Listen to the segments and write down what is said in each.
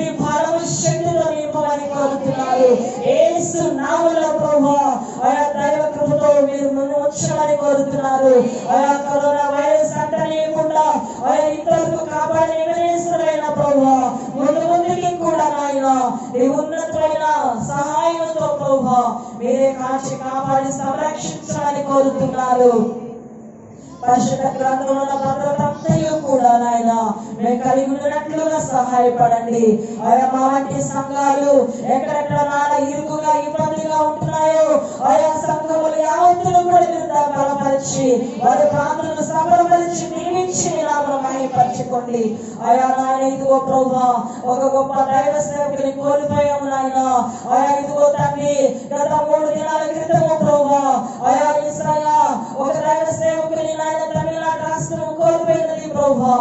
ప్రతి బలము శక్తితో నింపమని కోరుతున్నారు. యేసు నామములో ప్రభువా ఆయా దైవ కృపతో మీరు ముందు ఉంచమని కోరుతున్నారు. ఆయా కరోనా వైరస్ అంటనేయకుండా ఆయా ఇతరులకు కాపాడి నివేస్తున్న ప్రభువా ముందుకి కూడా నాయన నీ ఉన్నతమైన సహాయంతో ప్రభువా మీరే కాచి కాపాడి సంరక్షించాలని కోరుతున్నారు. పరిశుద్ధ గ్రంథంలో భద్రతంతయు కూడా నాయన మేము కలిగి ఉన్నట్లుగా సహాయపడండి. ఆయా మా వంటి సంఘాలు ఎక్కడెక్కడ నాన్న ఇరుకుగా ఇబ్బందిగా ఉంటున్నాయో ఆయా సంఘములు యావత్తును కూడా మీరు బలపరిచి వారి ప్రాంతాలను సఫలపరిచి దీవించి నామను మహిమపరచుకోండి. ఆయా నాయన ఇదిగో ప్రభువా ఒక గొప్ప దైవ సేవకుని కోల్పోయాము నాయన. ఆయా ఇదిగో తండ్రి గత 3 దినాల క్రితము ప్రభువా ఆయా ఇశ్రాయా ఒక దైవ సేవకుని తమిళనాడు రాష్ట్రం కోల్పోయినది ప్రభువా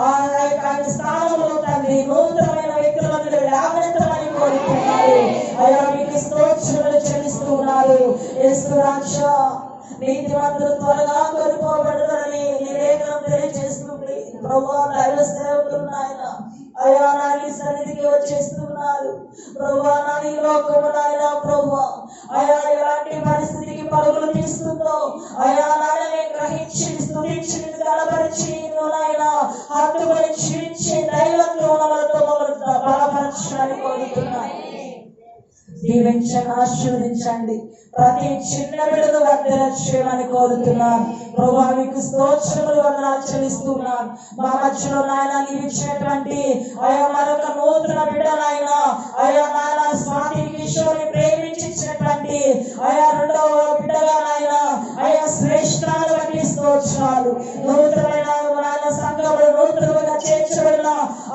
ఆయన స్థానంలో తండ్రి నూతనమైన వ్యక్తులను లేవనెత్తమని కోరుతున్నారు. అయ్యా మీకు స్తోత్రములు చెల్లిస్తూ ఉన్నారు. యేసు రాజా నీతిమంతులు త్వరగా కోల్పోబడతారని నీ లేఖనం తెలియజేస్తుంది ప్రభువా. దైవ సేవకులు నాయన అయ్యా నాని సన్నిధికి వచ్చేస్తున్నారు ప్రభువా. నాని లోకము నాయన ప్రభువా అయ్యా ఎలాంటి పరిస్థితికి పరుగులు తీస్తుందో అయ్యా నాయనే గ్రహించి స్తుతించి గలపరిచి నాయన హత్తుకొని జీవించే దైవత్వములతో మమ్మల్ని బలపరచాలని కోరుతున్నాను. దీవించండి, ఆశీర్వదించండి. ప్రతి చిన్న బిడ్డను వర్ధిల్లచేయమని కోరుతున్నాను ప్రభువా. మీకు స్తోత్రములు వందనాలు చెల్లిస్తున్నాను. మా మధ్యలో నాయన నీవు ఇచ్చినటువంటి ఆయా మరొక నూతన బిడ్డ నాయన ఆయా నాయన స్వాతి కిషోర్ని ప్రేమించి ఇచ్చినటువంటి ఆయా 2వ బిడ్డగా నాయన ఆయా శ్రేష్ఠాలు బట్టి స్తోత్రాలు. నూతనమైన నాయన సంఘములు నూతనంగా చేర్చబడిన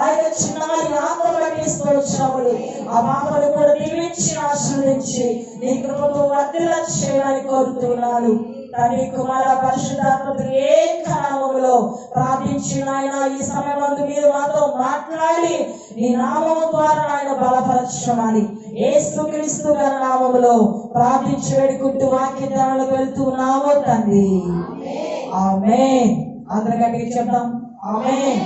ఆయన చిన్నారి ఆత్మ బట్టి స్తోత్రములు. ఆ పాపను కూడా దీవించి ఆశీర్వదించి నీ కృపతో వర్ధిల్లచేయమని కోరుతున్నాను. తండ్రి కుమార పరిశుద్ధాత్మకు ఏకనామములో ప్రార్థించి నాయన ఈ సమయమందు మీరు మాతో మాట్లాడి నీ నామము ద్వారా ఆయన బలపరచమని యేసుక్రీస్తు గారి నామములో ప్రార్థించి వేడుకుంటూ వాక్య ధ్యానాలకు వెళ్తున్నాము తండ్రి. ఆమేన్. అందరం గట్టిగా చెప్దాం ఆమేన్.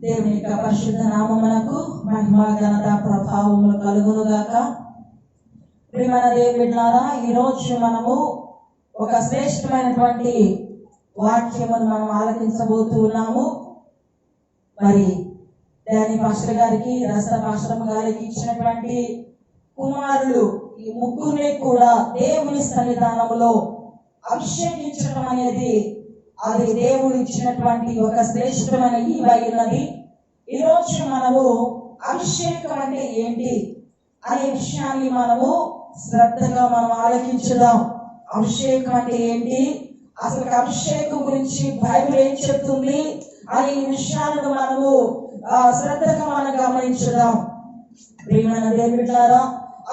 దేవుని యొక్క పరిశుద్ధ నామమునకు మహిమ ఘనత ప్రభావములు కలుగును గాక. ప్రియమైన దేవుని బిడ్డలారా, ఈ రోజు మనము ఒక శ్రేష్టమైనటువంటి వాక్యమును మనం ఆలకించబోతూ ఉన్నాము. మరి డానీ పాస్టర్ గారికి రస పాస్టర్ గారికి ఇచ్చినటువంటి కుమారులు ఈ ముగ్గురిని కూడా దేవుని సన్నిధానంలో అభిషేకించడం అనేది అది దేవుడు ఇచ్చినటువంటి ఒక శ్రేష్టమైన ఈవై ఉన్నది. ఈరోజు మనము అభిషేకం అంటే ఏంటి అనే విషయాన్ని మనము శ్రద్ధగా మనం ఆలోచించుదాం. అభిషేకం అంటే ఏంటి, అసలు అభిషేకం గురించి బైబిల్ ఏం చెప్తుంది అనే విషయాలను మనము శ్రద్ధగా మనం గమనించుదాం. ప్రియమైన దేవుని బిడ్డలారా,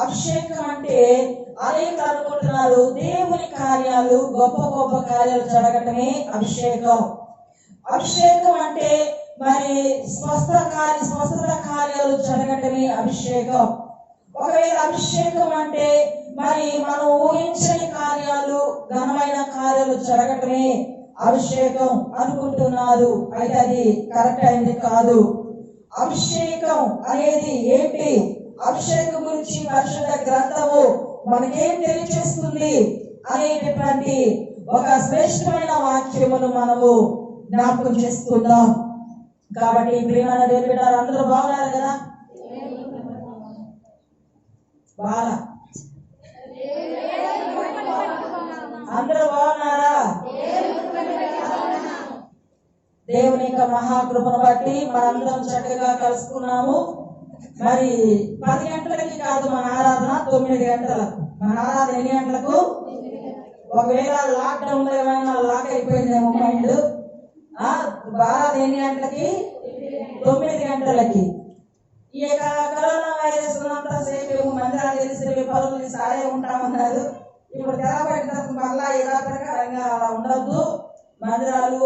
అభిషేకం అంటే అనేక అనుకుంటున్నారు దేవుని కార్యాలు గొప్ప గొప్ప కార్యాలు జరగటమే అభిషేకం. అభిషేకం అంటే మరి స్వస్థత కార్యాలు జరగటమే అభిషేకం. ఒకవేళ అభిషేకం అంటే మరి మనం ఊహించని కార్యాలు ఘనమైన కార్యాలు జరగటమే అభిషేకం అనుకుంటున్నారు. అయితే అది కరెక్ట్ అయింది కాదు. అభిషేకం అనేది ఏంటి, అభిషేకం గురించి పరిశుద్ధ గ్రంథము మనకేం తెలియజేస్తుంది అనేటటువంటి ఒక శ్రేష్టమైన వాక్యమును మనము జ్ఞాపకం చేసుకుందాం. కాబట్టి ప్రియమైన దేవుని బిడ్డలారా, అందరూ బాగున్నారు కదా? బాగా అందరూ బాగున్నారా? దేవుని యొక్క మహాకృపను బట్టి మనందరం చక్కగా కలుసుకున్నాము. మరి 10 గంటలకి కాదు మన ఆరాధన, 9 గంటలకు. మన ఆరాధన ఎన్ని గంటలకు? ఒకవేళ లాక్డౌన్ లో ఏమైనా లాక్ అయిపోయిందేమో మైండ్. ఆరాధన ఎన్ని గంటలకి? 9 గంటలకి. ఈ యొక్క కరోనా వైరస్ ఉన్నంత సేపు మందిరాలు తెలిసి పనులు సాడే ఉంటామన్నారు. ఇప్పుడు తెరబెట్టడం మళ్ళా యథాప్రకారంగా అలా ఉండద్దు. మందిరాలు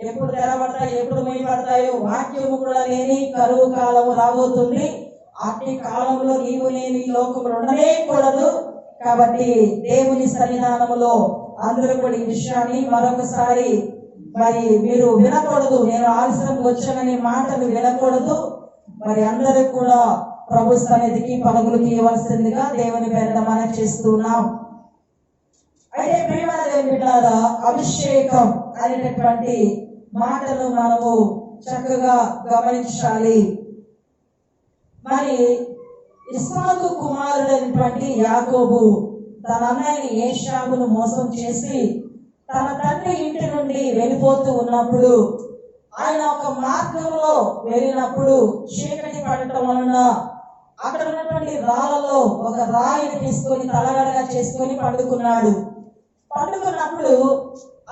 ఎప్పుడు తెరబడతాయి, ఎప్పుడు మూయబడతాయో, వాక్యము కూడా లేని కరువు కాలము రాబోతుంది. అట్టి కాలంలో నీవు నేను ఈ లోకంలో ఉండనే కూడదు. కాబట్టి దేవుని సన్నిధానములో అందరూ కూడా ఈ విషయాన్ని మరొకసారి మరి మీరు వినకూడదు. నేను ఆలస్యంగా వచ్చాననే మాటలు వినకూడదు. మరి అందరూ కూడా ప్రభు సన్నిధికి పలుకులు ఇవ్వాల్సిందిగా దేవుని పేరిట మనం చేస్తున్నాం. అయితే ప్రియమైన దేవుని బిడ్డలారా, అభిషేకం అనేటటువంటి మాటలు మనము చక్కగా గమనించాలి. మరి ఇస్సాకు కుమారుడైనటువంటి యాకోబు తన అన్నయ్యని ఏశావును మోసం చేసి తన తండ్రి ఇంటి నుండి వెళ్ళిపోతూ ఉన్నప్పుడు, ఆయన ఒక మార్గంలో వెళ్ళినప్పుడు చీకటి పడటం వలన అక్కడ ఉన్నటువంటి రాళ్ళలో ఒక రాయిని తీసుకొని తలగడగా చేసుకొని పండుకున్నాడు. పండుకున్నప్పుడు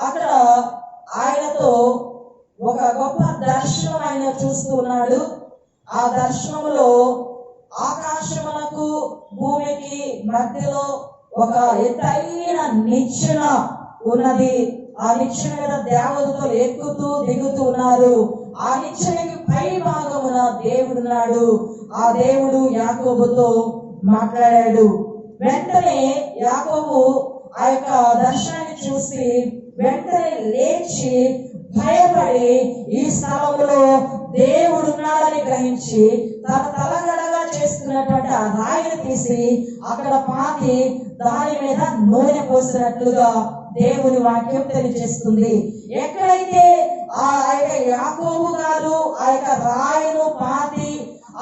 అక్కడ ఆయనతో ఒక గొప్ప దర్శనం ఆయన చూస్తూ ఉన్నాడు. ఆ దర్శనంలో ఆకాశమునకు భూమికి మధ్యలో ఒక ఎత్తైన నిచ్చెన ఉన్నది. ఆ నిచ్చెన మీద దేవతలు ఎక్కుతూ దిగుతూ ఉన్నారు. ఆ నిచ్చెనకి పై భాగమున దేవుడున్నాడు. ఆ దేవుడు యాకోబుతో మాట్లాడాడు. వెంటనే యాకోబు ఆ యొక్క దర్శనాన్ని చూసి వెంటనే లేచి భయపడి ఈ స్థలంలో దేవుడున్నాడని గ్రహించి తన తలగడగా చేసుకున్నటువంటి ఆ రాయిని తీసి అక్కడ పాతి దాని మీద నూనె పోసినట్లుగా దేవుని వాక్యం తెలియజేస్తుంది. ఎక్కడైతే ఆ యొక్క యాకోబు గారు ఆ యొక్క రాయిను పాతి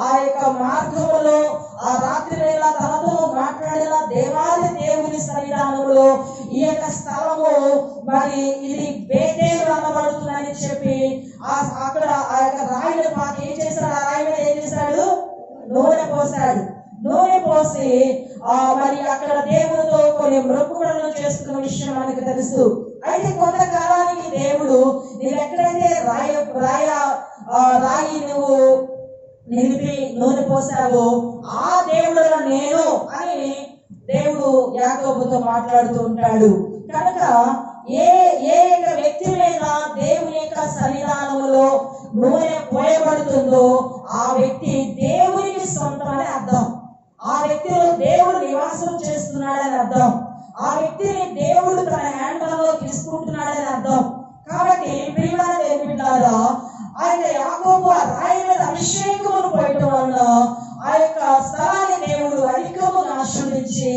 ఆ యొక్క మార్గములో ఆ రాత్రి వేళ తనతో మాట్లాడిన దేవాది దేవుని సన్నిధానములో ఈ యొక్క స్థలము మరి ఇది బేతేలు అనబడుతుందని చెప్పి అక్కడ ఆ యొక్క రాయిని పాతి ఏం చేశాడు? ఆ రాయి మీద ఏం చేశాడు? నూనె పోసాడు. నూనె పోసి మరి అక్కడ దేవుడితో కొన్ని మొక్కుబడులను చేసుకున్న విషయం మనకు తెలుసు. అయితే కొంతకాలానికి దేవుడు నీవు ఎక్కడైతే రాయి నువ్వు నిలిపి నూనె పోసావో ఆ దేవుడులో నేను అని దేవుడు యాకోబుతో మాట్లాడుతూ ఉంటాడు. కనుక ఏ యొక్క వ్యక్తి మీద దేవుని యొక్క సన్నిధానములో నూనె పోయబడుతుందో ఆ వ్యక్తి దేవునికి సొంతమని అర్థం. ఆ వ్యక్తిలో దేవుడు నివాసం చేస్తున్నాడని అర్థం. ఆ వ్యక్తిని దేవుడు తన హ్యాండ్లలో తీసుకుంటున్నాడని అర్థం. కాబట్టి ప్రియమైన దేవుని బిడ్డలారా, ఆయన యాకోబు ఆ రాయి మీద అభిషేకమును పోయటం వలన ఆ యొక్క స్థలాన్ని దేవుడు అధికముగా ఆశీర్వదించి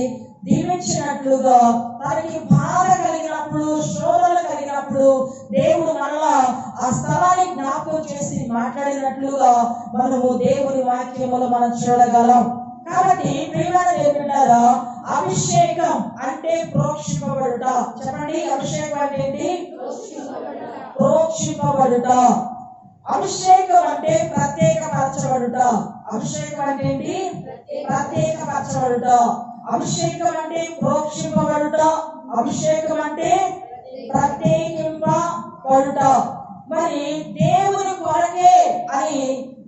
దీవించినట్లుగా తనకి బాధ కలిగినప్పుడు శోధనలు కలిగినప్పుడు దేవుడు మనలా ఆ స్థలాన్ని జ్ఞాపకం చేసి మాట్లాడినట్లుగా మనము దేవుని వాక్యములో మనం చూడగలం. కాబట్టి ప్రియమైన దేవుని బిడ్డలారా, అభిషేకం అంటే ప్రోక్షింపబడుట. చెప్పండి, అభిషేకం అంటే ఏంటి? ప్రోక్షింపబడుట. అభిషేకం అంటే ప్రత్యేకపరచబడుట. అభిషేకం అంటే ఏంటి? ప్రత్యేకపరచబడుట. అభిషేకం అంటే ప్రోక్షింపబడుట. అభిషేకం అంటే ప్రత్యేకింపబడుట. మరి దేవుని కొరకే అని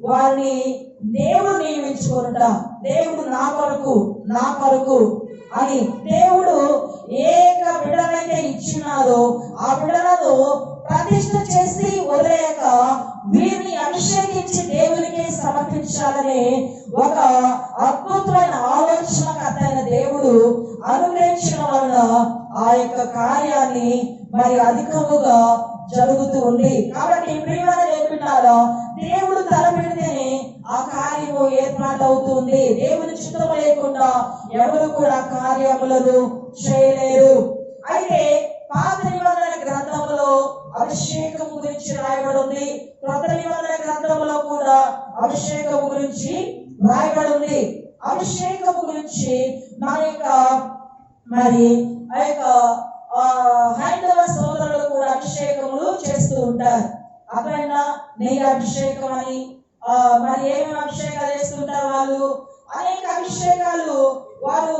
వారిని దేవుడు నియమించుకుంట. దేవుడు నా కొరకు అని దేవుడు ఏక బిడ్డలైతే ఇచ్చినారో ఆ బిడ్డలను ప్రతిష్ఠ చేసి వదిలేక వీరిని అభిషేకించి దేవునికి సమర్పించాలని ఒక అద్భుతమైన ఆలోచనకర్త అయిన దేవుడు అనుగ్రహించడం వలన ఆ యొక్క కార్యాన్ని మరి అధికముగా జరుగుతూ ఉంది. కాబట్టి ప్రియమైన దేవుడారా, దేవుడు తలపెడితేనే ఆ కార్యము ఏర్పాటు అవుతుంది. దేవుని చిత్తము లేకుండా ఎవరు కూడా కార్యములను చేయలేరు. అయితే పాత నిబంధన గ్రంథంలో అభిషేకము గురించి రాయబడి ఉంది. కొత్త నిబంధన గ్రంథంలో కూడా అభిషేకము గురించి రాయబడి ఉంది. అభిషేకము గురించి మన యొక్క మరి ఆ యొక్క హైందవ సోదరులు కూడా అభిషేకములు చేస్తూ ఉంటారు. అక్కడైనా నెయ్యి అభిషేకం అని మరి ఏమేమి అభిషేకాలు చేస్తుంటారు వాళ్ళు. అనేక అభిషేకాలు వారు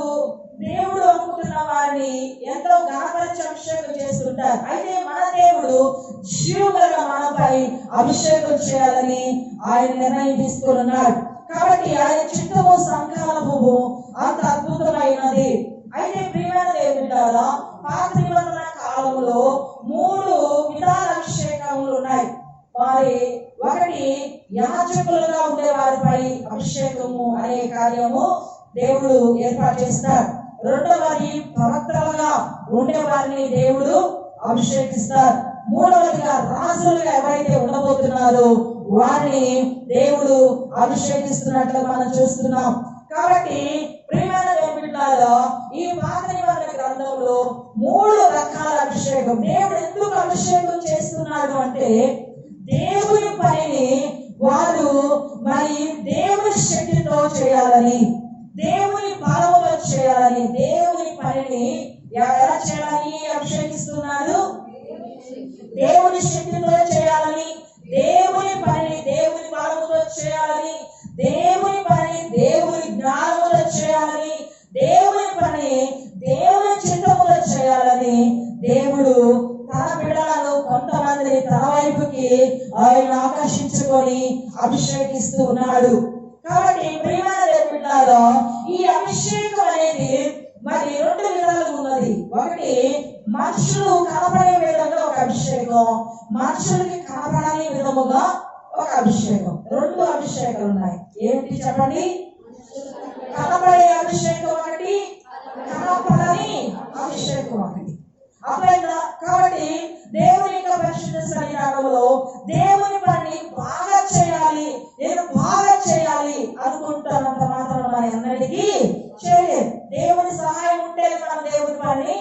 దేవుడు అనుకుంటున్న వారిని ఎంతో ఘనపరిచి అభిషేకం చేస్తుంటారు. అయితే మన దేవుడు జీవగల మనపై అభిషేకం చేయాలని ఆయన నిర్ణయం తీసుకున్నాడు. కాబట్టి ఆయన చిత్తము సంకల్పము అంత అద్భుతమైనది. అయితే ప్రియమైన దేవుడారా, పాత నిబంధన కాలంలో 3 విధాల అభిషేకములు ఉన్నాయి. వారి ఒకటి యాజకులుగా ఉండే వారిపై అభిషేకము అనే కార్యము దేవుడు ఏర్పాటు చేస్తాడు. రెండవది ప్రవక్తలుగా ఉండే వారిని దేవుడు అభిషేకిస్తారు. మూడవదిగా రాజులుగా ఎవరైతే ఉండబోతున్నారో వారిని దేవుడు అభిషేకిస్తున్నట్లు మనం చూస్తున్నాం. కాబట్టి ప్రియమైన దేవుని బిడ్డలారా, ఈ పాత నిబంధన గ్రంథంలో 3 రకాల అభిషేకం. దేవుడు ఎందుకు అభిషేకం చేస్తున్నాడు అంటే దేవుని పనిని వారు మరి దేవుని శక్తితో చేయాలని, దేవుని బలముతో చేయాలని, దేవుని పనిని ఎలా చేయాలని అభిషేకిస్తున్నాడు? దేవుని శక్తితో చేయాలని, దేవుని పనిని దేవుని బలముతో చేయాలని, దేవుని పని దేవుని జ్ఞానముతో చేయాలని, దేవుని పని దేవుని చిత్తముతో చేయాలని దేవుడు తన బిడ్డలను కొంతమందిని తన వైపుకి ఆయన ఆకర్షించుకొని అభిషేకిస్తూ ఉన్నాడు. కాబట్టి ప్రియమైన దేవుని బిడ్డలారా, ఈ అభిషేకం అనేది మరి 2 విధాలుగా ఉన్నది. ఒకటి మనుషులు కనపడే విధంగా ఒక అభిషేకం, మనుషులకి కనపడని విధముగా ఒక అభిషేకం. 2 అభిషేకాలు ఉన్నాయి. ఏంటి చెప్పండి? కనపడే అభిషేకం ఒకటి, కనపడని అభిషేకం ఒకటి. అర్థమైందా? కాబట్టి దేవుని యొక్క పరిశుద్ధ శరీరంలో దేవుని పని బాగా చేయాలి, నేను బాగా చేయాలి అనుకుంటున్నంత మాత్రం మన ఎన్నటికీ చేయలేదు. దేవుని సహాయం ఉంటే మనం దేవుని పని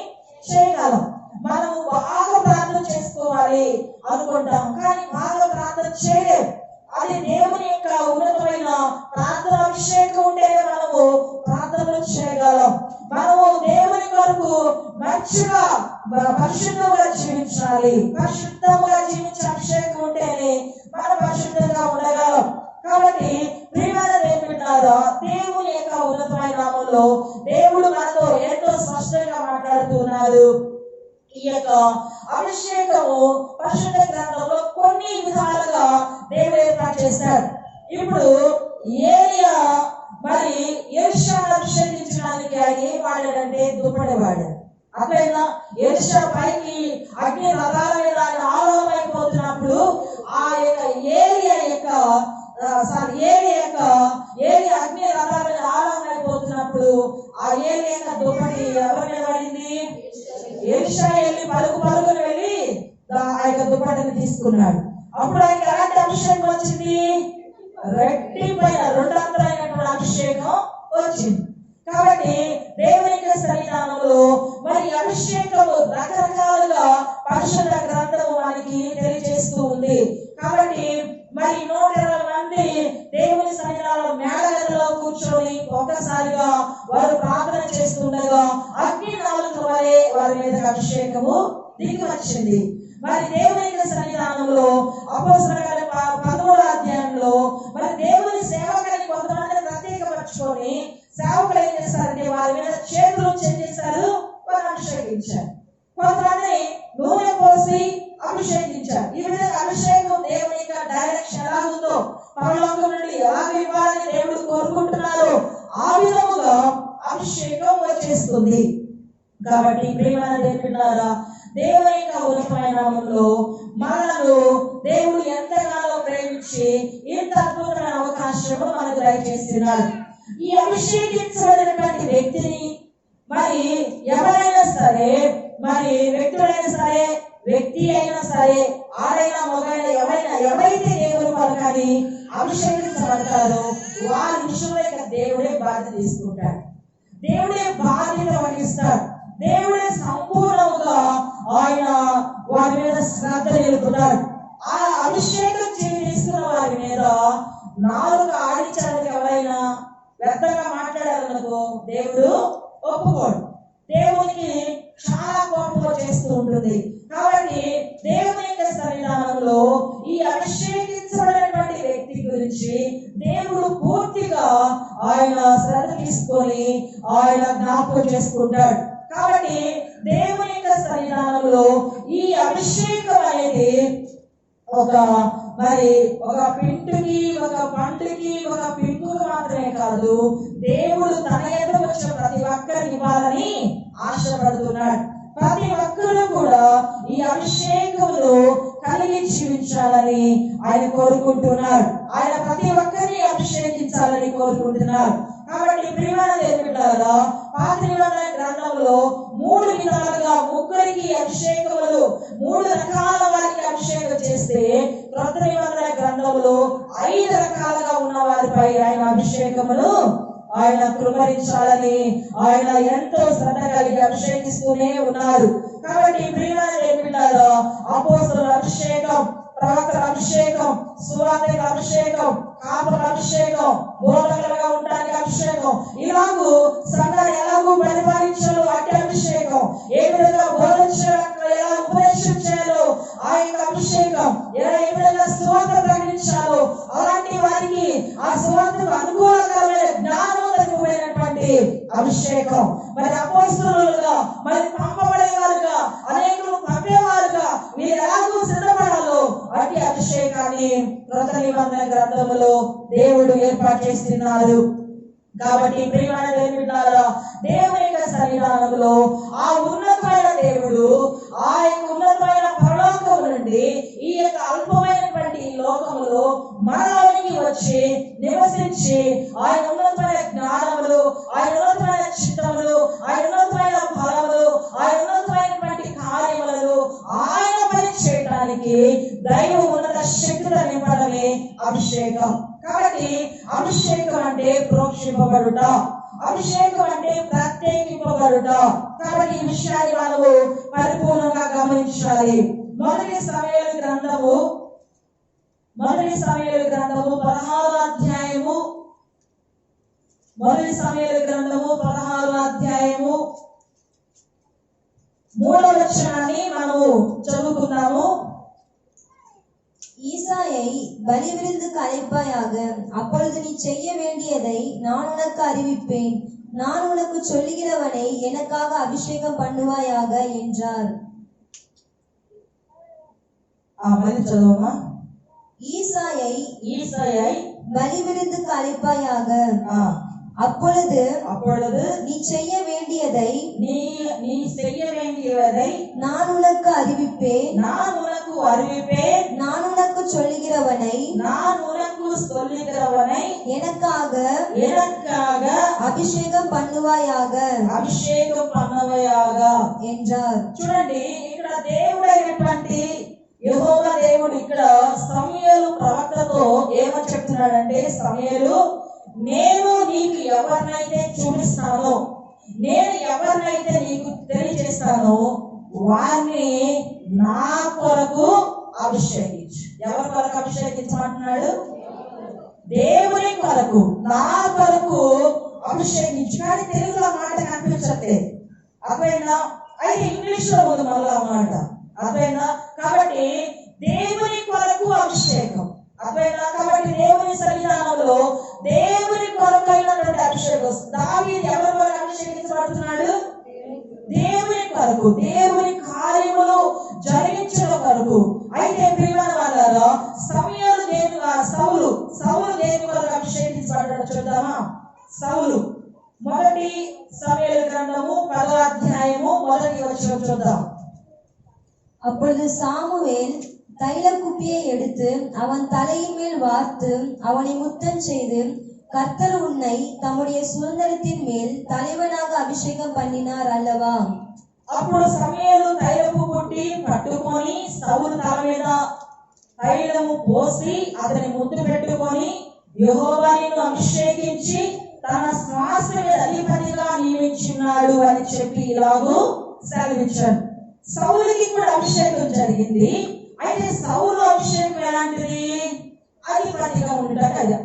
చేయగలం. మనము బాగా ప్రార్థన చేసుకోవాలి అనుకుంటాం, కానీ బాగా ప్రార్థన చేయలేము. అది దేవుని యొక్క ఉన్నతమైన ప్రార్థన అభిషేకం ఉంటేనే మనము ప్రార్థనలు చేయగలం. మనము దేవుని కొరకు మంచిగా పరిశుద్ధంగా జీవించాలి. పరిశుద్ధంగా జీవించే అభిషేకం ఉంటేనే మనం పరిశుద్ధంగా ఉండగలం. కాబట్టి ప్రియమైన దేవుని బిడ్డలారా, దేవుని యొక్క ఉన్నతమైన నామంలో దేవుడు మనతో ఎంతో స్పష్టంగా మాట్లాడుతున్నారు. ఈ యొక్క అభిషేకము పరిశుద్ధ గ్రంథంలో కొన్ని విధాలుగా దేవుడు ఏర్పాటు చేశాడు. ఇప్పుడు ఏలియా మరి ఎలీషాను అభిషేకించడానికి ఆయన ఏం వాడాడంటే దుప్పటి వాడాడు. అట్లయినా ఎలీషా పైకి అగ్ని రథాల మీద ఆయన ఆరోహమైపోతున్నప్పుడు ఆ యొక్క ఏలియా అగ్ని రథాల మీద ఆరోహమైపోతున్నప్పుడు ఆ ఏలియా యొక్క దుప్పటి ఎవరి మీద పడింది? ఎలీషా వెళ్ళి పరుగుని వెళ్ళి ఆ యొక్క దుప్పటిని తీసుకున్నాడు. అప్పుడు ఆయనకి ఎలాంటి అభిషేకం వచ్చింది? రెట్టింపైన 2 అభిషేకం వచ్చింది. కాబట్టి దేవుని యొక్క సన్నిధానంలో మరి అభిషేకము రకరకాలుగా పరిశుద్ధ గ్రంథము మనకి తెలియజేస్తూ ఉంది. కాబట్టి మరి 120 మంది దేవుని సన్నిధానంలో మేడగదిలో కూర్చొని ఒక్కసారిగా వారు ప్రార్థన చేస్తుండగా అగ్ని నాలుకల వలె వారి మీద అభిషేకము దిగి వచ్చింది. మరి దేవుని యొక్క సన్నిధానంలో అపోస్తలుల కార్యాలు 13వ అధ్యాయంలో మరి దేవుని సేవకులని కొంతమందిని ప్రత్యేకపరచుకొని సేవకులు ఏం చేస్తారంటే వారి మీద చేతులు చేశారు, వారు అభిషేకించారు. కొంతమందిని నూనె పోసి అభిషేకించారు. ఈ విధంగా అభిషేకం దేవుని యొక్క డైరెక్షన్ ఎలా ఉందో, పరలోకం నుండి ఎలా ఇవ్వాలని దేవుడు కోరుకుంటున్నారో ఆ విధముగా అభిషేకం వచ్చేస్తుంది. కాబట్టి ప్రియమైన దేవుని బిడ్డలారా, దేవుని యొక్క ఉన్నతమైన నామములో మనలను దేవుడు ఎంతగానో ప్రేమించి ఇంత అద్భుతమైన అవకాశము మనకు దయచేస్తున్నాడు. ఈ అభిషేకించబడినటువంటి వ్యక్తిని మరి ఎవరైనా సరే, మరి వ్యక్తులైనా సరే, వ్యక్తి అయినా సరే, ఆడైనా మగైనా ఎవరైతే దేవుని పలకని అభిషేకించబడతారో వారి విషయంలో దేవుడే బాధ్యత తీసుకుంటాడు, దేవుడే బాధ్యత వహిస్తాడు. దేవుడే సంపూర్ణంగా ఆయన వారి మీద శ్రద్ధ నిలుపుతాడు. ఆ అభిషేకం తీసుకున్న వారి మీద నాలుక ఆడించడానికి ఎవరైనా వ్యర్థంగా మాట్లాడారనుకో దేవుడు ఒప్పుకోడు. దేవునికి చాలా కోపంగా చేస్తూ ఉంటుంది. కాబట్టి దేవుని యొక్క సన్నిధానంలో ఈ అభిషేకించబడినటువంటి వ్యక్తి గురించి దేవుడు పూర్తిగా ఆయన శ్రద్ధ తీసుకొని ఆయన జ్ఞాపకం చేసుకుంటాడు. కాబట్టి దేవుని యొక్క సన్నిధానంలో ఈ అభిషేకం అనేది ఒక పింటుకి, ఒక పండుకి, ఒక పింపుకు మాత్రమే కాదు, దేవుడు తన ఎదురు వచ్చిన ప్రతి ఒక్కరికి ఇవ్వాలని ఆశపడుతున్నాడు. ప్రతి ఒక్కరు కూడా ఈ అభిషేకమును కలిగి జీవించాలని ఆయన కోరుకుంటున్నాడు. ఆయన ప్రతి ఒక్కరిని అభిషేకించాలని కోరుకుంటున్నాడు. కాబట్టి ప్రియమైన దేవుని బిడ్డలారా, పాత నిబంధన గ్రంథంలో 3 విధాలుగా ముగ్గురికి అభిషేకములు 3 రకాల వారికి అభిషేకం చేస్తే, క్రొత్త నిబంధన గ్రంథంలో 5 రకాలుగా ఉన్న వారిపై ఆయన అభిషేకములు ఆయన కృపరించాలని ఆయన ఎంతో శ్రద్ధ కలిగి అభిషేకిస్తూనే ఉన్నారు. కాబట్టి ప్రియమైన దేవుని బిడ్డలారా, అపోస్తలుల అభిషేకం, ప్రవక్తల అభిషేకం, సువార్తికుల అభిషేకం, కాపుల అభిషేకం, బోధకులుగా ఉండడానికి అభిషేకం, ఇలాగూ సంఘాన్ని ఎలాగూ పరిపాలించాలో అట్టి అభిషేకం, ఏ విధంగా బోధించాలో ఎలా ఉపదేశం చేయాలో ఆ యొక్క అభిషేకం, ఏ విధంగా సువార్త ప్రకటించాలో అలాంటి వారికి ఆ సువార్తకు అనుకూలకరమైన జ్ఞానోదకమైనటువంటి అభిషేకం, మరి అపోస్తలులుగా మరి పంపబడేవారుగా అనేకులు పంపేవారుగా మీరు ఎలాగూ సిద్ధపడాలో అట్టి అభిషేకాన్ని క్రొత్త నిబంధన గ్రంథములో దేవుడు ఏర్పాటు చేస్తున్నారు. కాబట్టి ప్రియమైన దేవుని బిడ్డలారా, దేవుని యొక్క సన్నిధానంలో ఆ ఉన్నతమైన దేవుడు ఆ యొక్క ఉన్నతమైన పరలోకము నుండి ఈ యొక్క అల్పమైనటువంటి ఈ లోకములో మనలోనికి వచ్చి నివసించి ఆయన ఉన్నతమైన జ్ఞానములు, ఆయన ఉన్నతమైన చిత్తములు, ఆయన ఉన్నతమైన ఫలములు, ఆయన ఉన్నతమైనటువంటి కార్యములను ఆయన పని చేయడానికి దైవ ఉన్నత శక్తితో నింపడమే అభిషేకం. కాబట్టి అభిషేకం అంటే ప్రోక్షింపబడుట, అభిషేకం అంటే ప్రత్యేకింపబడుట. కాబట్టి ఈ విషయాన్ని మనము పరిపూర్ణంగా గమనించాలి. మొదటి సమూయేలు గ్రంథము 16వ అధ్యాయము, మొదటి సమూయేలు గ్రంథము 16వ అధ్యాయము 3వ వచనాన్ని మనము చదువుకుందాము. ஈசாயை பலிவிருந்துக்கு அழைப்பாயாக, அப்பொழுது நீ செய்ய வேண்டியதை நான் உனக்கு அறிவிப்பேன், நான் உனக்கு சொல்லுகிறவனை எனக்காக அபிஷேகம் பண்ணுவாயாக என்றார். ஈசாயை பலிவிருந்துக்கு அழைப்பாயாக, அப்பொழுது நீ செய்ய வேண்டியதை நான் உனக்கு அறிவிப்பேன், நான் உனக்கு சொல்லுகிறவனை எனக்காக అభిషేకం பண்ணுவாயாக என்றார். చూడండి, ఇక్కడ దేవుడైనటువంటి యెహోవా దేవుడు ఇక్కడ సమూయేలు ప్రవక్తతో ఏమని చెప్తున్నాడంటే, సమూయేలు, నేను నీకు ఎవరినైతే చూపిస్తానో, నేను ఎవరినైతే నీకు తెలియజేస్తానో వారిని నా కొరకు అభిషేకించు. ఎవరి కొరకు అభిషేకించమంటున్నాడు? దేవుని కొరకు, నా కొరకు అభిషేకించు. కానీ తెలుగులో మాట కనిపించట్లేదు, అర్థమైందా? అయితే ఇంగ్లీష్ లో ఉంది మళ్ళా మాట, అర్థమైందా? కాబట్టి దేవుని కొరకు అభిషేకం, అర్థమైందా? కాబట్టి దేవుని సన్నిధానంలో దేవుని కొరకు అయినటువంటి అభిషేకం. దావీదు ఎవరి కొరకు అభిషేకించబడుతున్నాడు? దేవుని కొరకు, దేవుని కార్యములు జరిగించడం కొరకు. అయితే ప్రియమైన వాళ్ళారా, సౌలు దేని కొరకు అభిషేకించబడ్డాడు చూద్దామా? సౌలు మొదటి సమూయేలు గ్రంథము 10వ అధ్యాయము 1వ వచనం చూద్దాం. அப்பொழுது சாமுவேல் தைல குப்பியை எடுத்து அவன் தலையின் மேல் வார்த்து அவனை முத்தம் செய்து, கர்த்தர் உன்னை தம்முடைய சுதந்திரத்தின் மேல் தலைவனாக அபிஷேகம் பண்ணினார் அல்லவா? అప్పుడు సమూయేలు తైలపు పుట్టి పట్టుకొని సౌలు తల మీద తైలము పోసి అతని ముద్దు పెట్టుకొని, యెహోవా నిన్ను అభిషేకించి తన శ్వాస మీద అధిపతిగా నియమించున్నాడు అని చెప్పి ఇలాగూ సెలవిచ్చాడు. సౌలుకి కూడా అభిషేకం జరిగింది. అయితే సౌలు అభిషేకం ఎలాంటిది? అధిపతిగా ఉండటం కదా,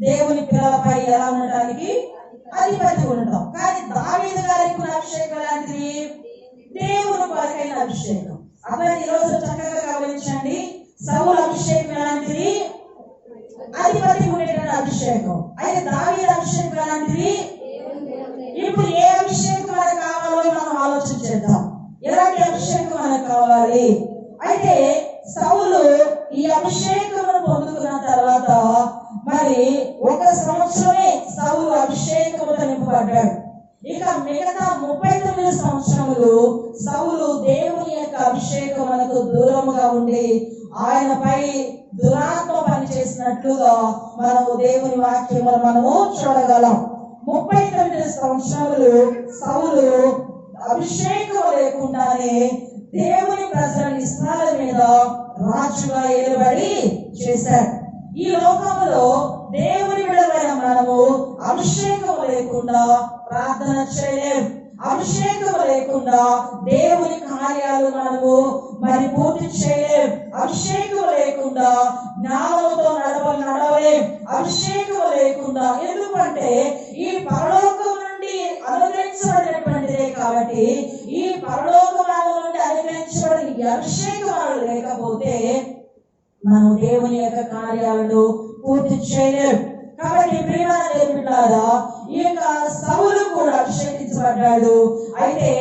దేవుని పిల్లలపై ఎలా ఉండటానికి అధిపతి ఉండటం. కానీ దావీదు గారికి కూడా అభిషేకం ఎలాంటిది? దేవుని కొరకైన అభిషేకం. అబ్బాయి ఈరోజు చక్కగా గమనించండి, సౌలు అభిషేకం ఎలాంటిది? అధిపతి ఉండేటువంటి అభిషేకం. అయితే దావీదు అభిషేకం ఎలాంటిది? ఇప్పుడు ఏ అభిషేకం మనకు కావాలో మనం ఆలోచించేద్దాం. ఎలాంటి అభిషేకం మనకు కావాలి? అయితే సౌలు ఈ అభిషేకమును పొందుకున్న తర్వాత మరి 1 సంవత్సరమే సౌలు అభిషేకముతో నింపబడ్డాడు. ఇక మిగతా 39 సంవత్సరములు సౌలు దేవుని యొక్క అభిషేకమునకు దూరముగా ఉండి ఆయనపై దురాత్మ పనిచేసినట్లుగా మనము దేవుని వాక్యమును మనము చూడగలం. 39 సంవత్సరాలు సౌలు అభిషేకం లేకుండానే దేవుని ప్రజల ఇస్రాయేలు మీద రాజుగా ఏలుబడి చేశాడు. ఈ లోకంలో దేవుని విడవైన మనము అభిషేకం లేకుండా ప్రార్థన చేయలేం. అభిషేకం లేకుండా దేవుని కార్యాలు మనము పూర్తి చేయలేం. అభిషేకం లేకుండా జ్ఞానంతో నడవలేం. అభిషేకం లేకుండా, ఎందుకంటే ఈ పరలోకం నుండి అనుగ్రహించబడినటువంటిదే కాబట్టి ఈ పరలోకం నుండి అనుగ్రహించబడిన ఈ అభిషేకం లేకపోతే మనం దేవుని యొక్క కార్యాలను పూర్తి చేయలేం. కాబట్టి ప్రియమైన దేవులారా, ఈ యొక్క సౌలు కూడా అభిషేకించబడ్డాడు. అయితే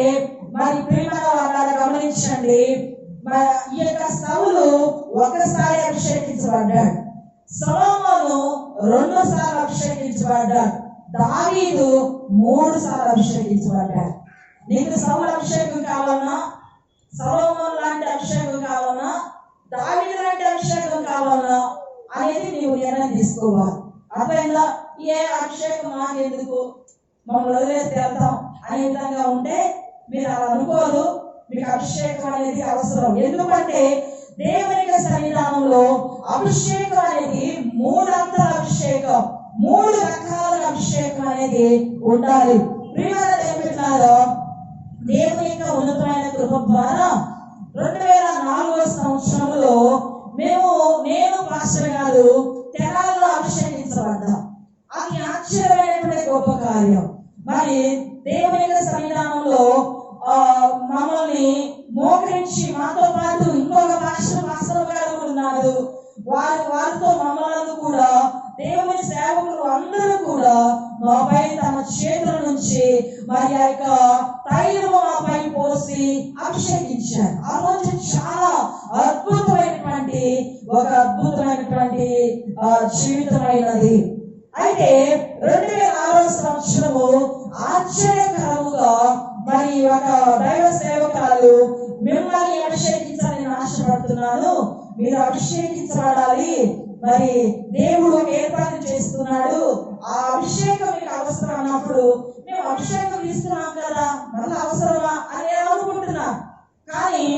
ప్రియమైన వాళ్ళని గమనించండి, ఈ యొక్క సౌలు ఒకసారి అభిషేకించబడ్డాడు, సొలొమోను 2 సార్లు అభిషేకించబడ్డాడు, దావీదు 3 సార్లు అభిషేకించబడ్డాడు. నీకు సౌలు అభిషేకం కావాలన్నా, సొలొమోను లాంటి అభిషేకం కావాలన్నా, దావీదు లాంటి అభిషేకం కావాలన్నా అనేది నీవు నిర్ణయం తీసుకోవాలి. అర్థమైందా? ఏ అభిషేకం మాకెందుకు, మమ్మల్ని వదిలేసి వెళ్తాం అనే విధంగా ఉంటే మీరు అలా అనుకోదు. మీకు అభిషేకం అనేది అవసరం. ఎందుకంటే దేవుని సన్నిధానంలో అభిషేకం అనేది 3 అంతల అభిషేకం, 3 రకాల అభిషేకం అనేది ఉండాలి. ప్రియమైన దేవులారా, దేవుని యొక్క ఉన్నతమైన కృప ద్వారా 2004 సంవత్సరంలో నేను పాస్టర్ గారు తెనాలిలో అభిషేకించబడ్డా. అది ఆశ్చర్యమైనటువంటి గొప్ప కార్యం. దేవుని యొక్క సన్నిధానంలో మమ్మల్ని మోకరించి, మాతో పాటు ఇంకొక పాస్టర్ గారు ఉన్నారు, వారితో మమ్మల్ని కూడా దేవుని సేవకులు అందరూ కూడా మాపై తమ చేతుల నుంచి ఆ యొక్క తైలము మాపై పోసి అభిషేకించారు. ఆ రోజు చాలా అద్భుతమైనటువంటి జీవితమైనది. అయితే 2006 సంవత్సరము ఆశ్చర్యకరముగా ఒక దైవ సేవకులు మిమ్మల్ని అభిషేకించాలని ఆశపడుతున్నాను, మీరు అభిషేకించబడాలి, దేవుడు ఒక ఏర్పాటు చేస్తున్నాడు, ఆ అభిషేకం మీకు అవసరం అన్నప్పుడు మేము అభిషేకం తీసుకున్నాం కదా, మళ్ళీ అవసరమా అని అనుకుంటున్నా. కానీ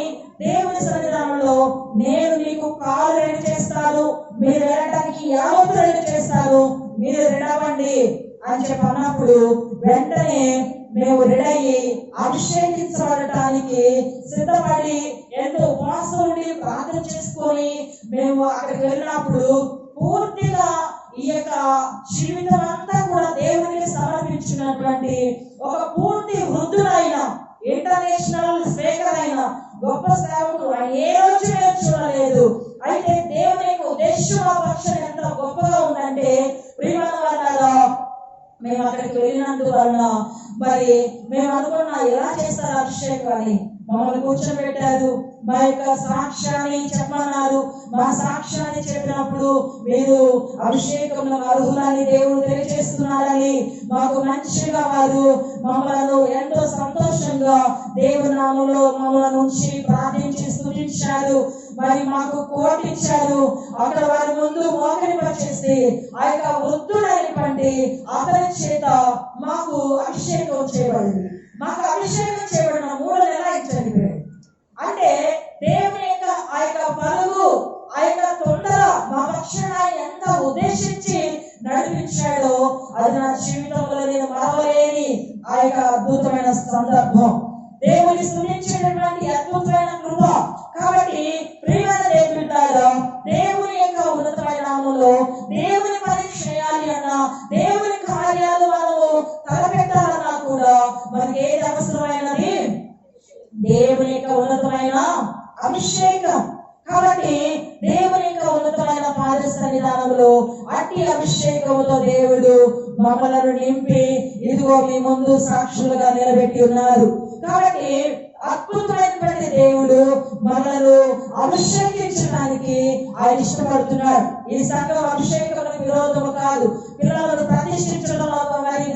దేవుని సన్నిధానంలో నేను మీకు కాలు రెడీ చేస్తాను, మీరు వెళ్ళడానికి యావత్తు రెడీ చేస్తాను, మీరు రెడీ అవ్వండి అని చెప్పి అన్నప్పుడు వెంటనే మేము రెడీ అయ్యి అభిషేకించబడటానికి సిద్ధపడి ఎంతో ఉపవాసం ఉండి ప్రార్థన చేసుకొని మేము అక్కడికి వెళ్ళినప్పుడు పూర్తిగా ఈ యొక్క జీవితం అంతా కూడా దేవునికి సమర్పించినటువంటి ఒక పూర్తి వృద్ధులైన ఇంటర్నేషనల్ స్పీకర్ అయిన గొప్ప సేవకుడు ఏ రోజు నేను చూడలేదు. అయితే దేవుని యొక్క ఉద్దేశం ఆ పక్షం ఎంత గొప్పగా ఉందంటే, ప్రియమైన వాళ్ళ మేము అక్కడికి వెళ్ళినందువలన మేము అనుకున్నా ఎలా చేస్తారు అభిషేకం అని. మమ్మల్ని కూర్చోబెట్టారు, మా యొక్క సాక్ష్యాన్ని చెప్పమన్నారు. మా సాక్ష్యాన్ని చెప్పినప్పుడు మీరు అభిషేకంలో అర్హులని దేవుడు తెలియజేస్తున్నారని మాకు మంచిగా వారు మమ్మల్ని ఎంతో సంతోషంగా దేవుని నామములో మమ్మల్ని ఉంచి ప్రార్థించి స్తుతించారు. మాకు కోటించారు. అక్కడ వారి ముందు మోకరింపచేసి ఆ యొక్క వృద్ధుడైనటువంటి అతని చేత మాకు అభిషేకం చేయబడింది. మాకు అభిషేకం చేయబడిన 3 నెలలు చనిపోయాడు. అంటే దేవుని యొక్క ఆ యొక్క పరుగు, ఆ యొక్క తొందర మా పక్షాన ఎంత ఉద్దేశించి నడిపించాడో అది నా జీవితంలో నేను మరవలేని ఆ యొక్క అద్భుతమైన సందర్భం. దేవుని స్తుతించేటటువంటి అద్భుతమైన కృప. కాబట్టి ప్రియమైన దేవులారా, దేవుని యొక్క ఉన్నతమైన నామములో దేవుని పని చేయాలి అన్నా, దేవుని కార్యాలు మనము తలపెట్టాలన్నా కూడా మనకి ఏది అవసరమైనది? దేవుని యొక్క ఉన్నతమైన అభిషేకం. కాబట్టి దేవుని యొక్క ఉన్నతమైన పాద సన్నిధానంలో అట్టి అభిషేకంతో దేవుడు మమ్మలను నింపి ఇదిగో మీ ముందు సాక్షులుగా నిలబెట్టి ఉన్నారు. కాబట్టి అద్భుతమైనటువంటి దేవుడు మనలను అభిషేకించడానికి ఆయన ఇష్టపడుతున్నాడు. ఈ సంఘం అభిషేకం విరోధము కాదు, పిల్లలను ప్రతిష్ఠించడం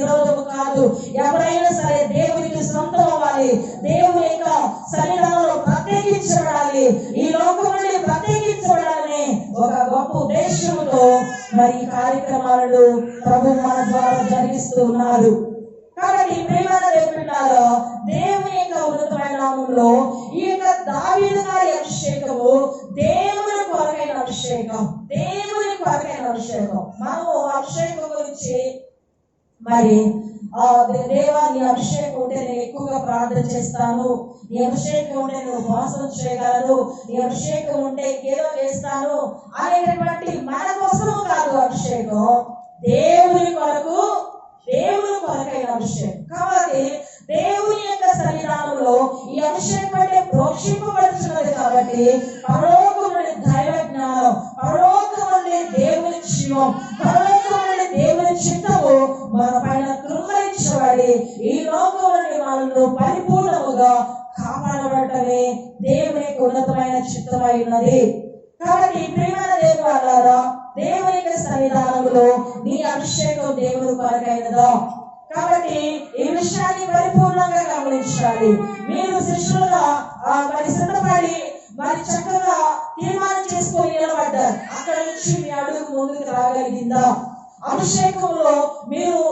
విరోధము కాదు. ఎవరైనా సరే దేవునికి సొంతం అవ్వాలి, దేవుని యొక్క సన్నిధానంలో ప్రత్యేకించబడాలి, ఈ లోకం నుండి ప్రత్యేకించబడాలని ఒక గొప్ప ఉద్దేశంతో మరి ఈ కార్యక్రమాలను ప్రభు మన ద్వారా జరిగిస్తూ ఉన్నారు. కాబట్టి ప్రియమైన దేవునిలారా, దేవుని యొక్క ఉన్నతమైన నామములో ఈ యొక్క దావీదు గారి అభిషేకము దేవుని కొరకైన అభిషేకం, దేవుని కొరకైన అభిషేకం. మనము అభిషేకం గురించి మరి దేవా నీ అభిషేకం ఉంటే నేను ఎక్కువగా ప్రార్థన చేస్తాను, నీ అభిషేకం ఉంటే నేను ఉపవాసం చేయగలను, నీ అభిషేకం ఉంటే ఏదో చేస్తాను అనేటటువంటి మన కోసము కాదు అభిషేకం, దేవుని కొరకు, దేవుని కొరకైన అభిషేకం. కాబట్టి దేవుని యొక్క సన్నిధానంలో ఈ అభిషేకం అంటే ప్రోక్షింపబడుతున్నది. కాబట్టి పరలోకం నుండి దైవ జ్ఞానం, పరలోకం నుండి దేవుని జీవం, పరలోకం నుండి దేవుని చిత్తము మన పైన కృంగరించబడి ఈ లోకం నుండి మనల్ని పరిపూర్ణముగా కాపాడబడటమే దేవుని యొక్క ఉన్నతమైన చిత్తమై ఉన్నది. కాబట్టి ప్రియమైన దేవులారా, దేవుని యొక్క సన్నిధానంలో నీ అభిషేకం దేవుని కొరకైనదా? కాబట్టి ఈ విషయాన్ని పరిపూర్ణంగా గమనించాలి. మీరు శిష్యులుగా మరి సిద్ధపడి మరి చక్కగా తీర్మానం చేసుకొని నిలబడ్డారు. అక్కడ నుంచి మీ అడుగు ముందుకు రాగలిగిందా? అభిషేకంలో మీరు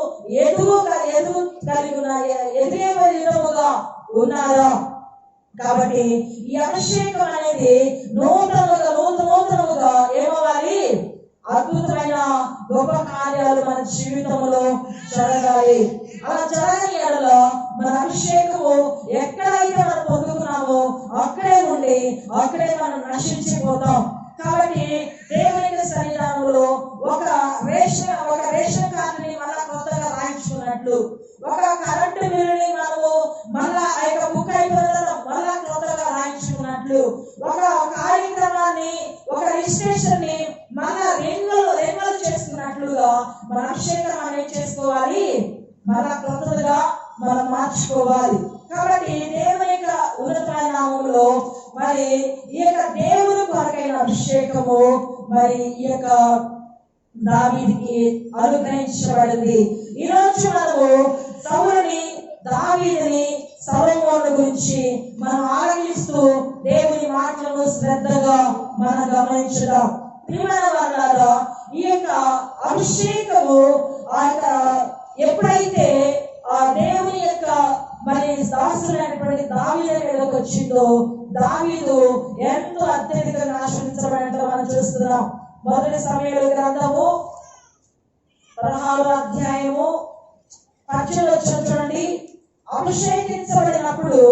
ఎదిగే విధముగా ఉన్నారా? కాబట్టి ఈ అభిషేకం అనేది నూతనముగా ఏమవ్వాలి? అద్భుతమైన గొప్ప కార్యాలు మన జీవితంలో జరగాలి. అలా జరగని ఎడలో మన అభిషేకము ఎక్కడైతే మనం పొందుకున్నామో అక్కడే ఉండి అక్కడే మనం నశించిపోతాం. కాబట్టి దేవుని సన్నిధానంలో ఒక రేషన్ కార్డుని మళ్ళా కొత్తగా రాయించుకున్నట్లు, ఒక కరెంటు బిల్లుని మనము మళ్ళా ఆ యొక్క బుక్ అయిపోయిన మళ్ళా కొత్తగా రాయించుకున్నట్లు, ఒక కార్యక్రమాన్ని, ఒక రిజిస్ట్రేషన్ ని మళ్ళా రెన్యువల్ చేసుకున్నట్లుగా మన అభిషేకం అనేది చేసుకోవాలి, మళ్ళా కొత్తగా మనం మార్చుకోవాలి. కాబట్టి దేవుని యొక్క ఉన్నతమైన నామములో మరి ఈ యొక్క దేవుని కొరకైన అభిషేకము మరి ఈ యొక్క దావీదుకి అనుగ్రహించబడింది. ఈ రోజు మనము సౌలుని, దావీదుని, సొలొమోను గురించి మనం ఆలోచిస్తూ దేవుని మాటలను శ్రద్ధగా మనం గమనించుదాం. ప్రియమైన వారులారా, ఈ యొక్క అభిషేకము ఎప్పుడైతే ఆ దేవుని యొక్క మరి దాసులైనటువంటి దావీదు మీదకి వచ్చిందో దావీదు ఎంతో అత్యధికంగా ఆశ్రయించబడినట్టు మనం చూస్తున్నాం. మొదటి సమూయేలు గ్రంథము 16వ అధ్యాయము 18 వచనం చూడండి. అభిషేకించబడినప్పుడు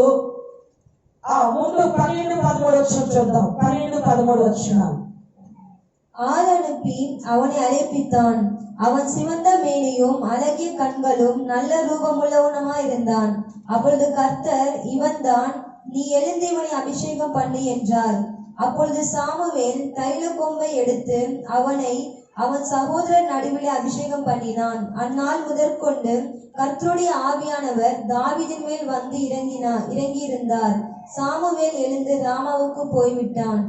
ముందు 12-13 వచనం చూద్దాం. 12-13 వచనాలు. ஆள் அனுப்பி அவனை அழைப்பித்தான். அவன் சிவந்த மேனியும் அழகிய கண்களும் நல்ல ரூபமுள்ளவனுமாயிருந்தான். அப்பொழுது கர்த்தர், இவன்தான், நீ எழுந்து இவனை அபிஷேகம் பண்ணு என்றார். அப்பொழுது சாமுவேல் தைல கொம்பை எடுத்து அவனை அவன் சகோதரர் நடுவிலே அபிஷேகம் பண்ணினான். அந்நாள் முதற்கொண்டு கர்த்தருடைய ஆவியானவர் தாவீதின் மேல் வந்து இறங்கியிருந்தார். சாமுவேல் எழுந்து ராமாவுக்கு போய்விட்டான்.